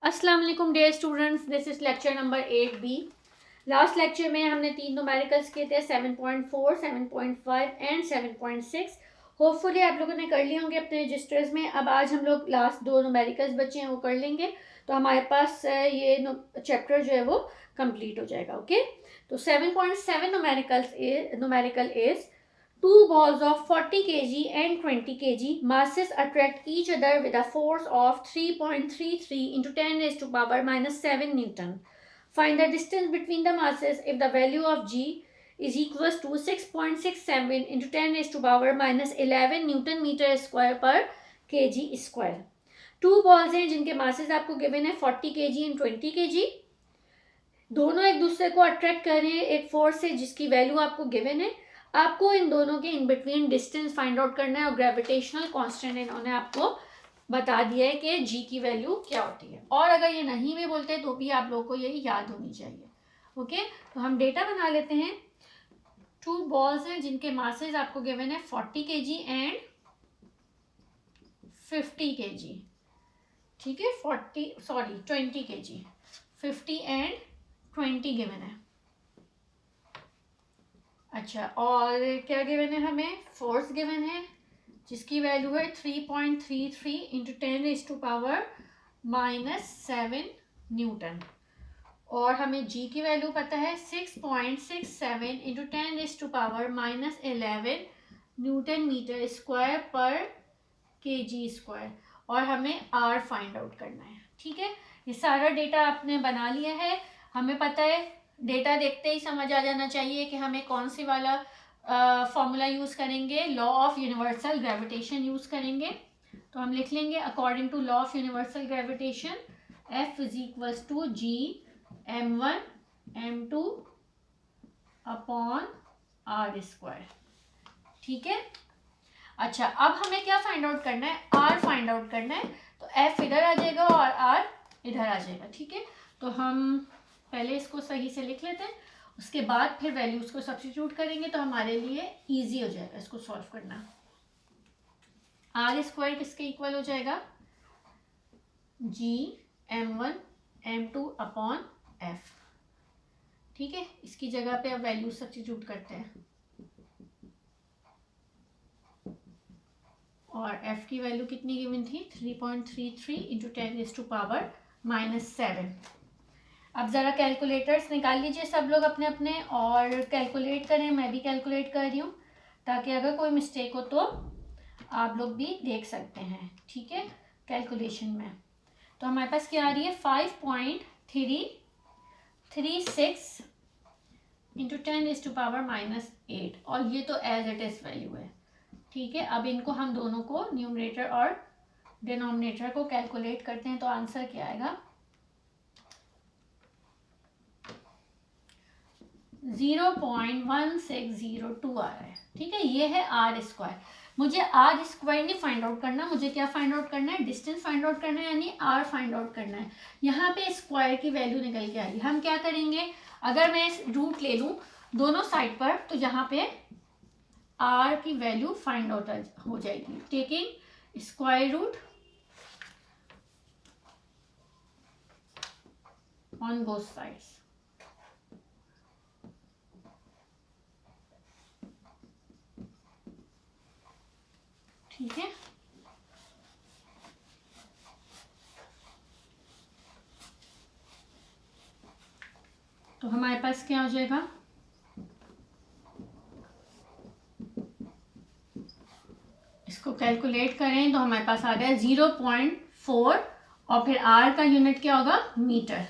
अस्सलाम वालेकुम dear students, this is lecture number 8B। Last lecture में हमने 3 न्यूमेरिकल्स किए थे 7.4, 7.5 एंड 7.6। होपफुली आप लोगों ने कर लिए होंगे अपने रजिस्टर्स में। अब आज हम लोग लास्ट 2 न्यूमेरिकल्स बचे हैं वो कर लेंगे, तो हमारे पास ये चैप्टर जो है वो कंप्लीट हो जाएगा। ओके, तो 7.7 numerical is two balls of 40 kg and 20 kg masses attract each other with a force of 3.33 into 10 raised to power minus 7 Newton. Find the distance between the masses if the value of g is equals to 6.67 into 10 raised to power minus 11 Newton meter square per kg square. Two balls हैं जिनके masses आपको given है 40 kg and 20 kg। दोनों एक दूसरे को attract कर रहे हैं एक फोर्स से जिसकी वैल्यू आपको गिवन है। आपको इन दोनों के in between distance find out करना है और ग्रेविटेशनल कांस्टेंट इन्होंने आपको बता दिया है कि जी की वैल्यू क्या होती है। और अगर ये नहीं भी बोलते तो भी आप लोगों को यही याद होनी चाहिए। ओके, तो हम डेटा बना लेते हैं। टू बॉल्स हैं जिनके मासेस आपको गिवन है 40 kg एंड 50 kg। ठीक है, 20 kg, 50 एंड 20 गिवन है। अच्छा, और क्या गिवन है हमें? फोर्स गिवन है जिसकी वैल्यू है 3.33 into 10 raise to power minus 7 newton. और हमें जी की वैल्यू पता है 6.67 into 10 raise to power minus 11 newton meter square पर केजी स्क्वायर। और हमें आर फाइंड आउट करना है। ठीक है, ये सारा डेटा आपने बना लिया है। हमें पता है डेटा देखते ही समझ आ जाना चाहिए कि हमें कौन सी वाला फॉर्मूला यूज़ करेंगे। Law of universal gravitation use करेंगे। तो हम लिख लेंगे according to law of universal gravitation F is equals to G m1 m2 upon R square. ठीक है, अच्छा अब हमें क्या फाइंड आउट करना है? आर फाइंड आउट करना है। तो F इधर आ जाएगा और आर इधर आ जाएगा। ठीक है, तो हम पहले इसको सही से लिख लेते हैं, उसके बाद फिर वैल्यूज को सब्स्टिट्यूट करेंगे तो हमारे लिए इजी हो जाएगा इसको सॉल्व करना। आर स्क्वायर किसके इक्वल हो जाएगा? जी m1 m2 अपॉन एफ। ठीक है, इसकी जगह पे अब वैल्यू सब्स्टिट्यूट करते हैं और f की वैल्यू कितनी गिवन थी? 3.33 into 10 raise to power minus 7। अब ज़रा कैलकुलेटर्स निकाल लीजिए सब लोग अपने अपने और कैलकुलेट करें। मैं भी कैलकुलेट कर रही हूँ ताकि अगर कोई मिस्टेक हो तो आप लोग भी देख सकते हैं। ठीक है, कैलकुलेशन में तो हमारे पास क्या आ रही है? 5.336 into 10 raise to power minus 8। और ये तो एज इट इज़ वैल्यू है। ठीक है, अब इनको हम दोनों को न्यूमरेटर और डिनोमिनेटर को कैलकुलेट करते हैं तो आंसर क्या आएगा? 0.1602 आ रहा है। ठीक है, ये है आर स्क्वायर। मुझे आर स्क्वायर नहीं फाइंड आउट करना, मुझे क्या फाइंड आउट करना है? डिस्टेंस फाइंड आउट करना है, यानी आर फाइंड आउट करना है। यहाँ पे स्क्वायर की वैल्यू निकल के आई। हम क्या करेंगे, अगर मैं रूट ले लूँ दोनों साइड पर तो यहाँ पे आर की वैल्यू फाइंड आउट हो जाएगी taking square root on both sides. ठीक है, तो हमारे पास क्या हो जाएगा? इसको कैलकुलेट करें तो हमारे पास आ गया 0.4 और फिर आर का यूनिट क्या होगा? मीटर।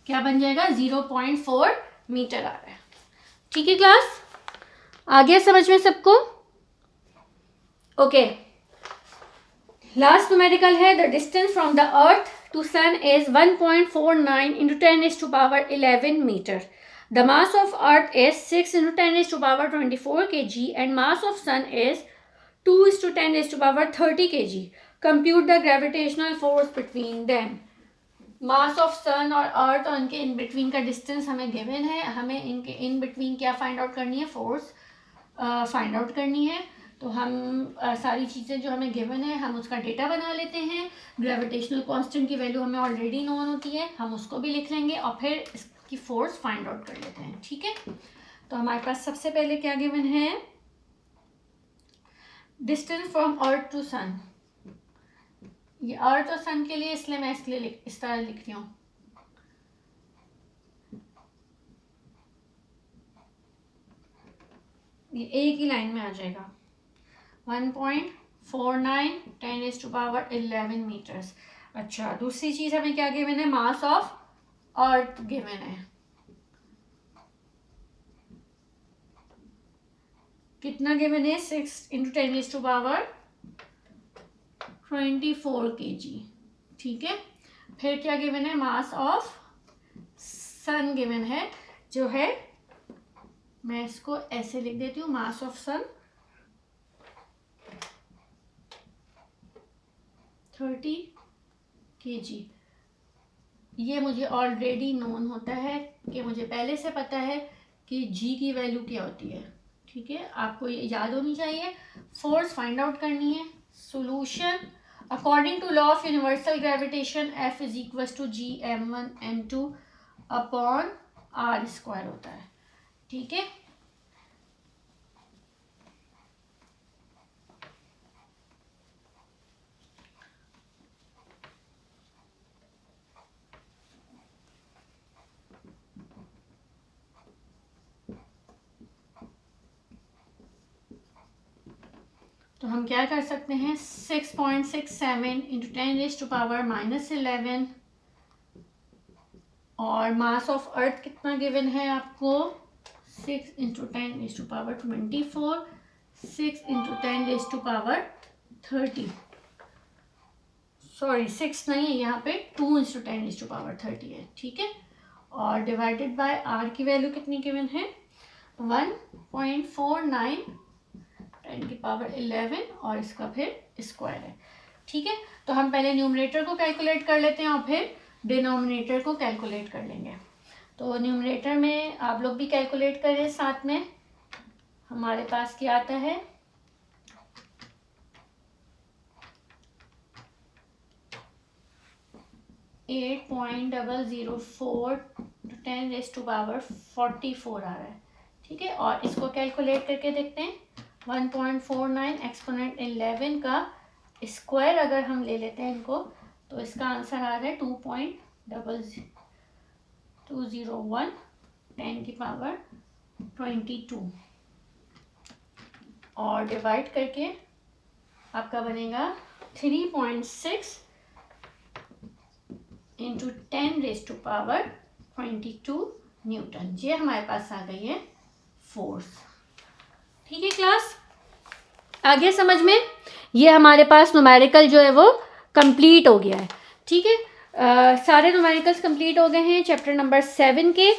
क्या बन जाएगा? 0.4 मीटर आ रहा है। ठीक है क्लास, आ गया समझ में सबको? ओके, लास्ट न्यूमेरिकल है the distance from the earth to sun is 1.49 into 10 raise to power 11 meter. The mass of earth is 6 into 10 raise to power 24 kg and mass of sun is 2 is to 10 raised to power 30 kg. Compute the gravitational force between them. Mass of sun और Earth और इनके in between का distance हमें given है। हमें इनके in between क्या find out करनी है? फोर्स फाइंड आउट करनी है। तो हम सारी चीज़ें जो हमें गिवन है हम उसका डेटा बना लेते हैं। ग्रेविटेशनल कांस्टेंट की वैल्यू हमें ऑलरेडी नोन होती है, हम उसको भी लिख लेंगे और फिर इसकी फोर्स फाइंड आउट कर लेते हैं। ठीक है, तो हमारे पास सबसे पहले क्या गिवन है, डिस्टेंस फ्रॉम अर्थ टू सन। ये अर्थ और सन के लिए, इसलिए मैं इसके लिए इस तरह लिख रही हूँ। ये एक ही लाइन में आ जाएगा। 1.49 10⁻11 मीटर्स। अच्छा, दूसरी चीज हमें क्या गिवन है, मास ऑफ अर्थ गिवन है। कितना गिवन है, 6 × 10⁻24 kg। ठीक है, फिर क्या गिवन है, मास ऑफ सन गिवन है, जो है, मैं इसको ऐसे लिख देती हूँ, मास ऑफ सन 30 kg। ये मुझे ऑलरेडी नोन होता है कि मुझे पहले से पता है कि g की वैल्यू क्या होती है। ठीक है, आपको ये याद होनी चाहिए। फोर्स फाइंड आउट करनी है। Solution, according to law of universal gravitation F = Gm1m2 upon r² होता है। ठीक है, तो हम क्या कर सकते हैं, 6.67 × 10⁻⁻11 और मास ऑफ अर्थ कितना गिवन है आपको, 6 × 10⁻24, 6 × 10⁻30, सॉरी 6 नहीं है यहाँ पे, 2 × 10⁻30 है। ठीक है, और डिवाइडेड बाय आर की वैल्यू कितनी गिवन है, 1.49 10⁻11 और इसका फिर स्क्वायर है। ठीक है, तो हम पहले न्यूमरेटर को कैलकुलेट कर लेते हैं और फिर डिनोमिनेटर को कैलकुलेट कर लेंगे। तो न्यूमरेटर में आप लोग भी कैलकुलेट करें साथ में। हमारे पास क्या आता है, 8.004 × 10⁻44 आ रहा है। ठीक है, और इसको कैलकुलेट करके देखते हैं। 1.49 एक्सपोनेंट 11 का स्क्वायर अगर हम ले लेते हैं इनको, तो इसका आंसर आ रहा है 2.201 10⁻22 और डिवाइड करके आपका बनेगा 3.6 × 10⁻22 न्यूटन। ये हमारे पास आ गई है फोर्स। ठीक है क्लास, आगे समझ में, ये हमारे पास न्यूमेरिकल जो है वो कंप्लीट हो गया है। ठीक है, सारे न्यूमेरिकल्स कंप्लीट हो गए हैं चैप्टर नंबर 7 के।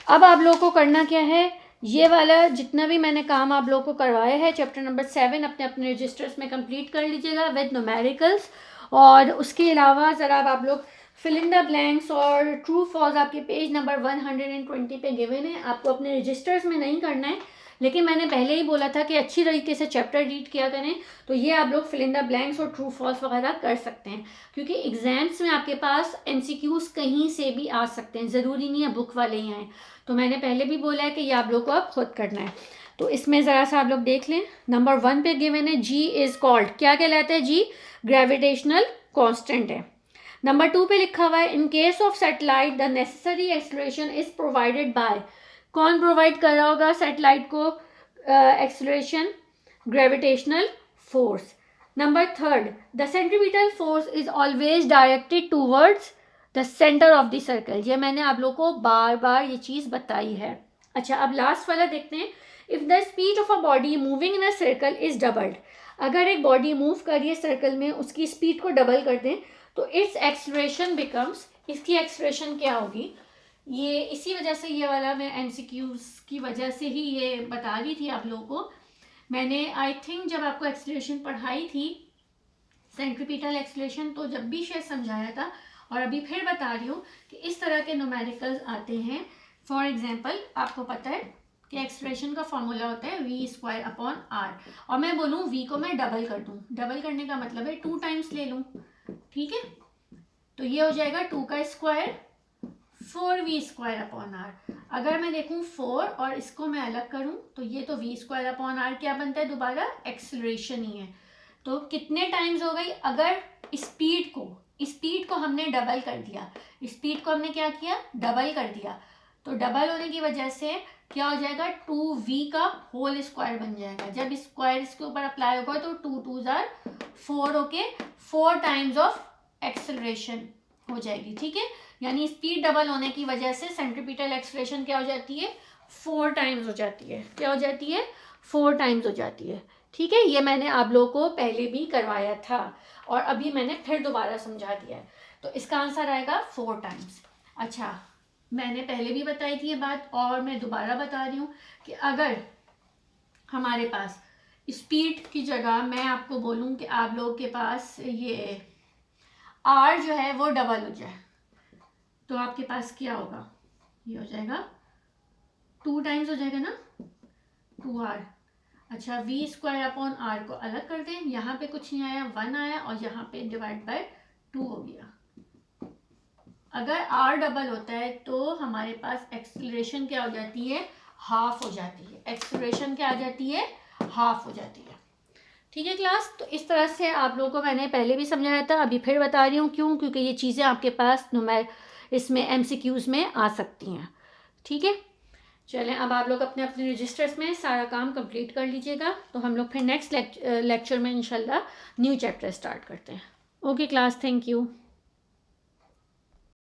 अब आप लोगों को करना क्या है, ये वाला जितना भी मैंने काम आप लोगों को करवाया है चैप्टर नंबर 7 अपने अपने रजिस्टर्स में कंप्लीट कर लीजिएगा विद न्यूमेरिकल्स। और उसके अलावा ज़रा आप लोग फिल इन द ब्लैंक्स और ट्रू फॉल्स आपके पेज नंबर 120 पे गिवन है, आपको अपने रजिस्टर्स में नहीं करना है, लेकिन मैंने पहले ही बोला था कि अच्छी तरीके से चैप्टर रीड किया करें, तो ये आप लोग फिल इन द ब्लैंक्स और ट्रू फॉल्स वगैरह कर सकते हैं, क्योंकि एग्जाम्स में आपके पास MCQs कहीं से भी आ सकते हैं, ज़रूरी नहीं है बुक वाले ही आएँ। तो मैंने पहले भी बोला है कि ये आप लोग को अब खुद करना है। तो इसमें ज़रा सा आप लोग देख लें, नंबर 1 पे गिवन है G इज़ कॉल्ड, क्या कहलाता है G, ग्रेविटेशनल कॉन्स्टेंट है। नंबर 2 पे लिखा हुआ है in case of satellite the necessary acceleration is provided by, कौन प्रोवाइड कर रहा होगा सैटेलाइट को acceleration, gravitational force. Number 3 the centripetal force is always directed towards the centre of the circle, ये मैंने आप लोग को बार बार ये चीज़ बताई है। अच्छा, अब लास्ट वाला देखते हैं, if the speed of a body moving in a circle is doubled, अगर एक बॉडी मूव कर रही है सर्कल में, उसकी स्पीड को डबल कर दें तो इट्स एक्सेलरेशन बिकम्स, इसकी एक्सेलरेशन क्या होगी, ये इसी वजह से ये वाला मैं MCQs की वजह से ही ये बता रही थी आप लोगों को। मैंने आई थिंक जब आपको एक्सेलरेशन पढ़ाई थी, सेंट्रीपिटल एक्सेलरेशन, तो जब भी शायद समझाया था, और अभी फिर बता रही हूँ कि इस तरह के न्यूमेरिकल्स आते हैं। फॉर एग्जांपल आपको पता है कि एक्सप्रेशन का फॉर्मूला होता है वी स्क्वायर अपॉन आर, और मैं बोलूँ वी को मैं डबल कर दूँ, डबल करने का मतलब है 2 टाइम्स ले लूँ, ठीक है। तो ये हो जाएगा 2 का square 4v square upon are. अगर मैं देखूँ 4 और इसको मैं अलग करूँ तो ये तो v स्क्वायर अपॉन आर क्या बनता है, दोबारा एक्सेलरेशन ही है। तो कितने टाइम्स हो गई, अगर स्पीड को हमने डबल कर दिया, स्पीड को हमने क्या किया, डबल कर दिया, तो डबल होने की वजह से क्या हो जाएगा, 2v का होल स्क्वायर बन जाएगा। जब स्क्वायर इसके ऊपर अप्लाई होगा तो 2 2 जार 4 होके 4 टाइम्स ऑफ एक्सेलरेशन हो जाएगी, ठीक है। यानी स्पीड डबल होने की वजह से सेंट्रीपिटल एक्सेलरेशन क्या हो जाती है, 4 टाइम्स हो जाती है। क्या हो जाती है, 4 टाइम्स हो जाती है, ठीक है। ये मैंने आप लोगों को पहले भी करवाया था और अभी मैंने फिर दोबारा समझा दिया है। तो इसका आंसर आएगा 4 टाइम्स। अच्छा, मैंने पहले भी बताई थी ये बात और मैं दोबारा बता रही हूँ कि अगर हमारे पास स्पीड की जगह मैं आपको बोलूँ कि आप लोगों के पास ये आर जो है वो डबल हो जाए, तो आपके पास क्या होगा, ये हो जाएगा 2 टाइम्स हो जाएगा ना, 2r। अच्छा, v स्क्वायर अपॉन आर को अलग कर दें, यहाँ पे कुछ नहीं आया, 1 आया और यहाँ पे डिवाइड बाय 2 हो गया। अगर r डबल होता है तो हमारे पास एक्सेलरेशन क्या हो जाती है, हाफ हो जाती है। एक्सेलरेशन क्या आ जाती है, हाफ हो जाती है, ठीक है क्लास। तो इस तरह से आप लोगों को मैंने पहले भी समझाया था, अभी फिर बता रही हूँ, क्यों, क्योंकि ये चीज़ें आपके पास इसमें एमसीक्यूज़ में आ सकती हैं, ठीक है। चलें, अब आप लोग अपने अपने रजिस्टर्स में सारा काम कंप्लीट कर लीजिएगा, तो हम लोग फिर नेक्स्ट लेक्चर में इंशाल्लाह न्यू चैप्टर स्टार्ट करते हैं। Okay class, thank you.